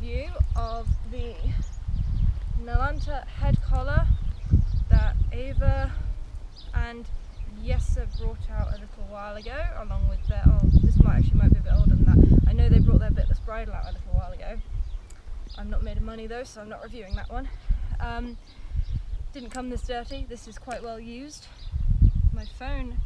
review of the NALANTA head collar that Eva and Jesse brought out a little while ago, along with their, this might be a bit older than that. I know they brought their bitless bridle out a little while ago. I'm not made of money though, so I'm not reviewing that one. Didn't come this dirty. This is quite well used. My phone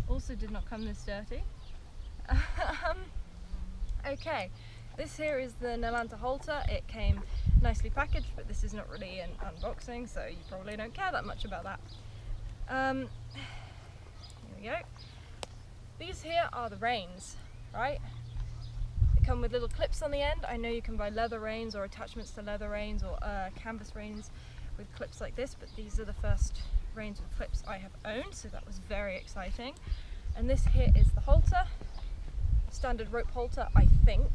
also did not come this dirty. Okay, this here is the NALANTA Halter. It came nicely packaged, but this is not really an unboxing, so you probably don't care that much about that. Here we go. These here are the reins, right? They come with little clips on the end. I know you can buy leather reins or attachments to leather reins or canvas reins with clips like this, but these are the first reins with clips I have owned, so that was very exciting. And this here is the halter, standard rope halter, I think.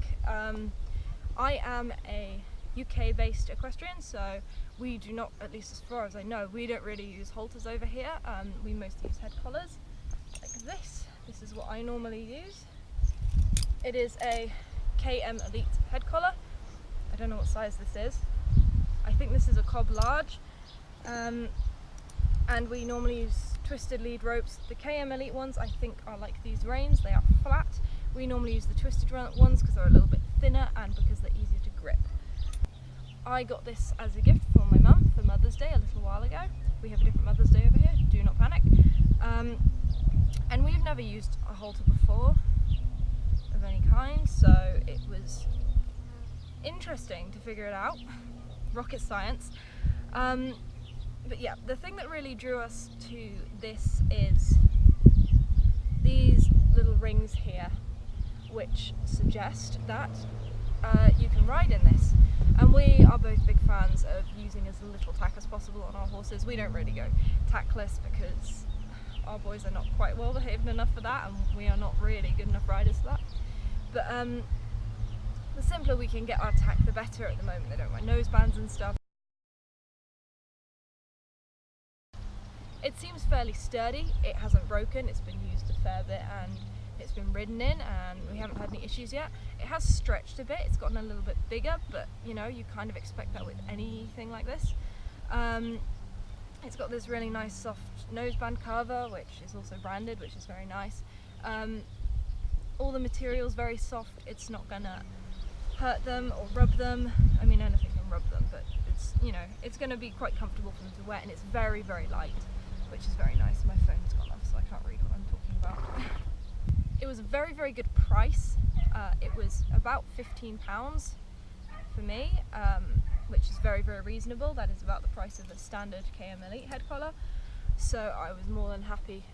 I am a UK based equestrian, so we do not, at least as far as I know, we don't really use halters over here. We mostly use head collars like this. This is what I normally use. It is a KM Elite head collar. I don't know what size this is. I think this is a cob large. And we normally use twisted lead ropes. The KM Elite ones I think are like these reins, they are flat. We normally use the twisted ones because they're a little bit thinner and because they're easier to grip. I got this as a gift for my mum for Mother's Day a little while ago. We have a different Mother's Day over here, do not panic. And we've never used a halter before of any kind, so it was interesting to figure it out. Rocket science. But yeah, the thing that really drew us to this is these little rings here, which suggest that you can ride in this. And we are both big fans of using as little tack as possible on our horses. We don't really go tackless because our boys are not quite well behaved enough for that, and we are not really good enough riders for that. But the simpler we can get our tack, the better at the moment. They don't wear nosebands and stuff. It seems fairly sturdy. It hasn't broken, it's been used a fair bit and it's been ridden in, and we haven't had any issues yet. It has stretched a bit, it's gotten a little bit bigger, but you know, you kind of expect that with anything like this. It's got this really nice soft noseband cover, which is also branded, which is very nice. All the material's very soft, it's not gonna hurt them or rub them. I mean, anything can rub them, but it's, you know, it's gonna be quite comfortable for them to wear, and it's very, very light, which is very nice. My phone's gone off, so I can't read what I'm talking about. It was a very, very good price. It was about £15 for me, which is very, very reasonable. That is about the price of a standard KM Elite head collar. So I was more than happy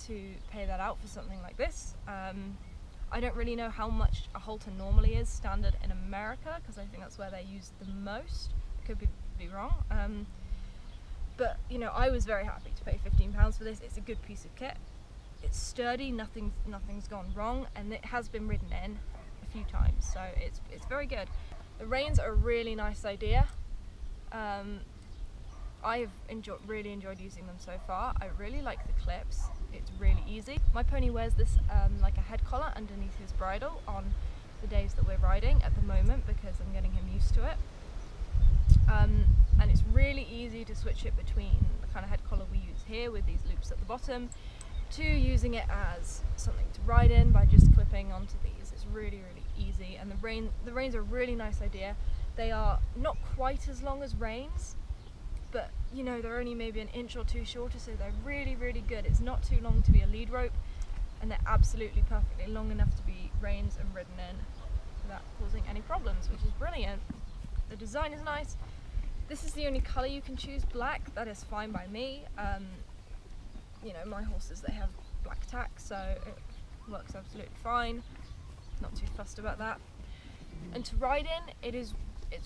to pay that out for something like this. I don't really know how much a halter normally is standard in America, because I think that's where they're used the most. I could be wrong. But you know, I was very happy to pay £15 for this. It's a good piece of kit. It's sturdy, nothing's gone wrong, and it has been ridden in a few times, so it's very good. The reins are a really nice idea. I've really enjoyed using them so far. I really like the clips. It's really easy. My pony wears this like a head collar underneath his bridle on the days that we're riding at the moment, because I'm getting him used to it. And it's really easy to switch it between the kind of head collar we use here with these loops at the bottom to using it as something to ride in by just clipping onto these. It's really, really easy, and the reins are a really nice idea. They are not quite as long as reins, but you know, they're only maybe an inch or two shorter, so they're really, really good. It's not too long to be a lead rope, and they're absolutely perfectly long enough to be reins and ridden in without causing any problems, which is brilliant. The design is nice. This is the only colour you can choose, black. That is fine by me. You know, my horses, they have black tack, so it works absolutely fine. Not too fussed about that. And to ride in, it's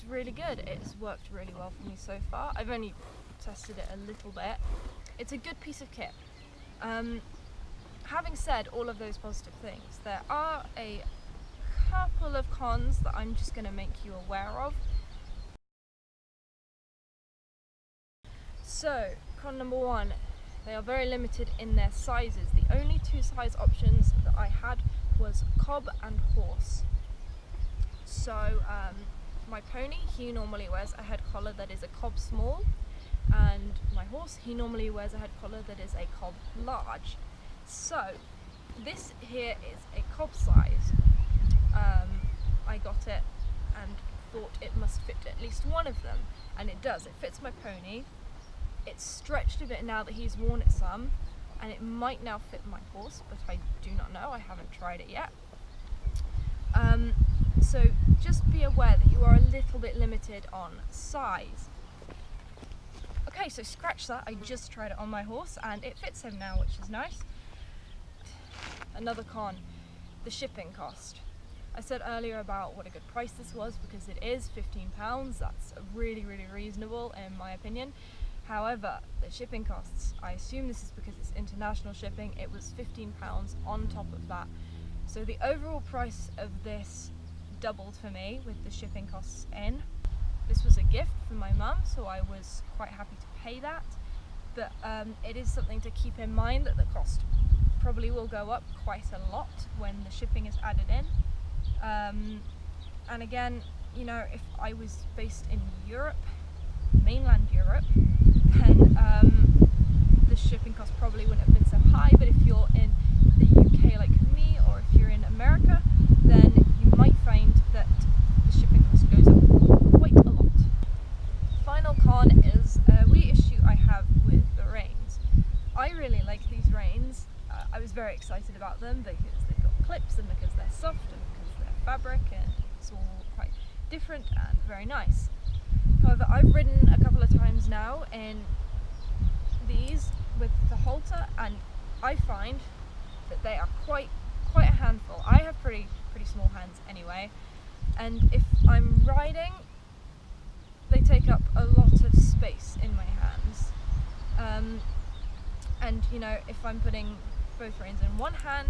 really good. It's worked really well for me so far. I've only tested it a little bit. It's a good piece of kit. Having said all of those positive things, there are a couple of cons that I'm just going to make you aware of. So, con number one, they are very limited in their sizes. The only two size options that I had was cob and horse. So my pony, he normally wears a head collar that is a cob small, and my horse, he normally wears a head collar that is a cob large. So this here is a cob size. I got it and thought it must fit at least one of them, and it does. It fits my pony. It's stretched a bit now that he's worn it some, and it might now fit my horse, but I do not know. I haven't tried it yet. So just be aware that you are a little bit limited on size. Okay, so scratch that. I just tried it on my horse and it fits him now, which is nice. Another con, the shipping cost. I said earlier about what a good price this was because it is £15. That's really, really reasonable in my opinion. However, the shipping costs, I assume this is because it's international shipping, it was £15 on top of that. So the overall price of this doubled for me with the shipping costs in. This was a gift from my mum, so I was quite happy to pay that. But it is something to keep in mind that the cost probably will go up quite a lot when the shipping is added in. And again, you know, if I was based in Europe, mainland Europe, then the shipping cost probably wouldn't have been so high. But if you're in the UK like me, or if you're in America, then you might find that the shipping cost goes up quite a lot. Final con is a wee issue I have with the reins. I really like these reins. I was very excited about them because they've got clips and because they're soft and because they're fabric, and it's all quite different and very nice. However, I've ridden a couple of times now in these with the halter, and I find that they are quite a handful. I have pretty small hands anyway, and if I'm riding, they take up a lot of space in my hands. And you know, if I'm putting both reins in one hand,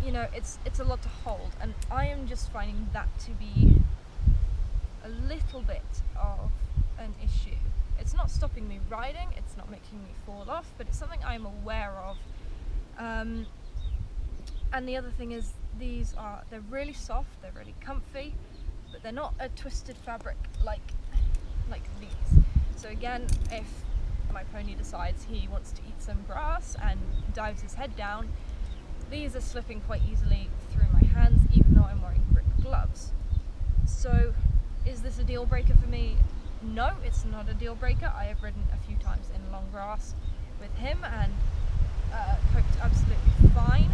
you know, it's a lot to hold, and I am just finding that to be a little bit of an issue. It's not stopping me riding, it's not making me fall off, but it's something I'm aware of. And the other thing is, they're really soft, they're really comfy, but they're not a twisted fabric like these. So again, if my pony decides he wants to eat some grass and dives his head down, these are slipping quite easily through my hands, even though I'm wearing grip gloves. So is this a deal breaker for me? No, it's not a deal breaker. I have ridden a few times in long grass with him and coped absolutely fine.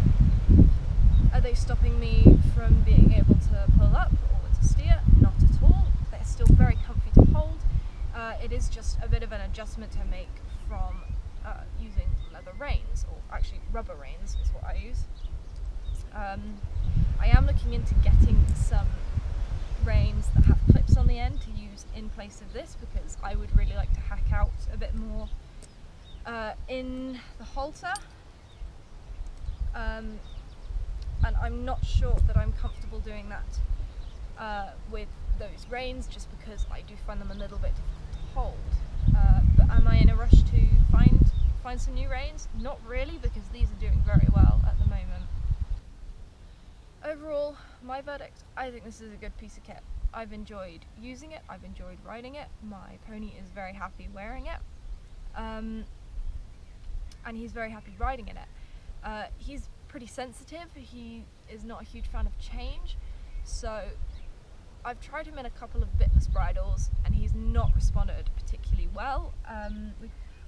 Are they stopping me from being able to pull up or to steer? Not at all. They're still very comfy to hold. It is just a bit of an adjustment to make from using leather reins, or actually rubber reins is what I use. I am looking into getting some reins that have clips on the end to use in place of this, because I would really like to hack out a bit more in the halter, and I'm not sure that I'm comfortable doing that with those reins, just because I do find them a little bit difficult to hold. But am I in a rush to find some new reins? Not really, because these are doing very well at the moment. Overall, my verdict, I think this is a good piece of kit. I've enjoyed using it, I've enjoyed riding it, my pony is very happy wearing it, and he's very happy riding in it. He's pretty sensitive, he is not a huge fan of change, so I've tried him in a couple of bitless bridles and he's not responded particularly well.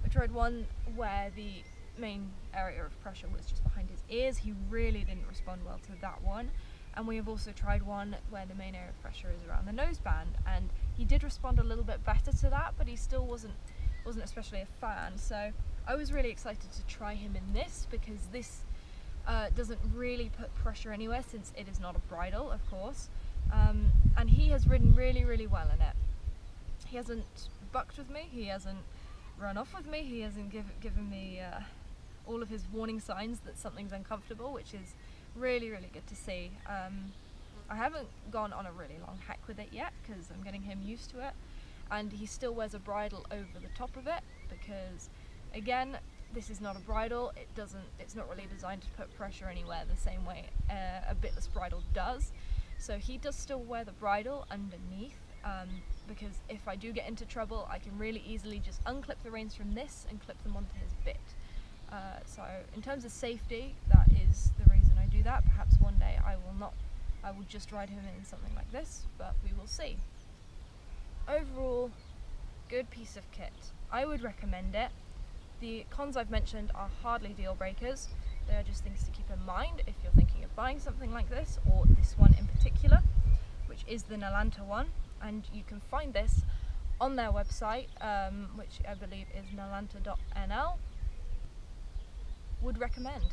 We tried one where the main area of pressure was just behind his ears. He really didn't respond well to that one. And we have also tried one where the main area of pressure is around the noseband, and he did respond a little bit better to that, but he still wasn't especially a fan. So I was really excited to try him in this, because this doesn't really put pressure anywhere, since it is not a bridle, of course. And he has ridden really, really well in it. He hasn't bucked with me, he hasn't run off with me, he hasn't given me all of his warning signs that something's uncomfortable, which is really, really good to see. I haven't gone on a really long hack with it yet, because I'm getting him used to it, and he still wears a bridle over the top of it, because again, this is not a bridle, it's not really designed to put pressure anywhere the same way a bitless bridle does. So he does still wear the bridle underneath, because if I do get into trouble, I can really easily just unclip the reins from this and clip them onto his bit. So in terms of safety, that is the reason I do that. Perhaps one day I will just ride him in something like this, but we will see. Overall, good piece of kit. I would recommend it. The cons I've mentioned are hardly deal breakers. They are just things to keep in mind if you're thinking of buying something like this, or this one in particular, which is the NALANTA one. And you can find this on their website, which I believe is nalanta.nl. Would recommend.